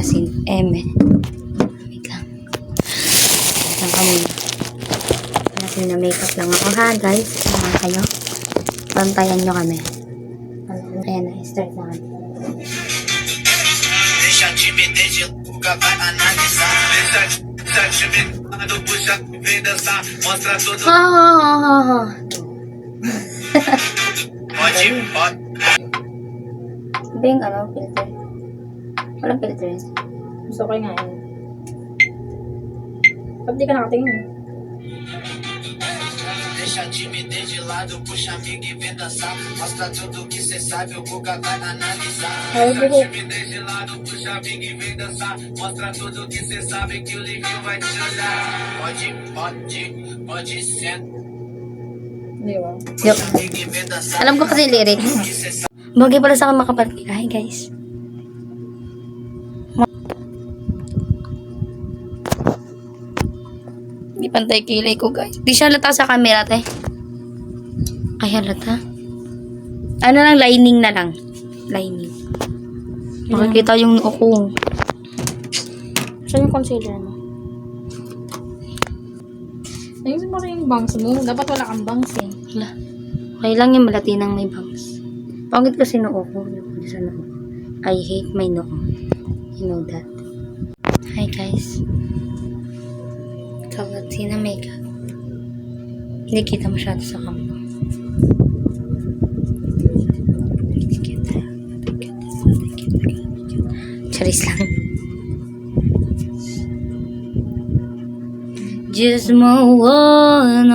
Kasi eme. Wait lang. Lang ka muna. Kasi na makeup lang ako ha guys. Samahan kayo. Bantayan nyo kami. Ayan na. Start na kami. Deixa a timidez, nunca vai analisar. Deixa a timidez, puxa, vem dançar. Mostra tudo. Pode. Bing, ano, filter? Walang filter. Gusto ko nga yun. Ba't di ka nakatingin? Deixa a timidez de lado, puxa amiga e vem dançar. Mostra tudo que cê sabe, o Guga vai analisar. Deixa a timidez de lado, puxa amiga e vem dançar. Mostra tudo que cê sabe, que o Livinho vai te olhar. Pode ser. Di ba? Yup. Alam ko kasi lyrics. Bagay pala sa akin makapal. Hi guys. Hindi pantay kilay ko guys. Di siya halata sa camera te. Ay halata. Ano lang, lining na lang. Lining. Makikita yung noo ko. Saan yung concealer mo? Ayun mo rin yung bangs mo. Dapat wala kang bangs eh. Wala. Okay lang yung malati ng may bangs. Pangit kasi noo ko. Yung sa noo. I hate my noo. You know that. Hi guys. Kagati na makeup. Hindi kita masyado sa kampo. Hindi kita. Charis lang. Just move on.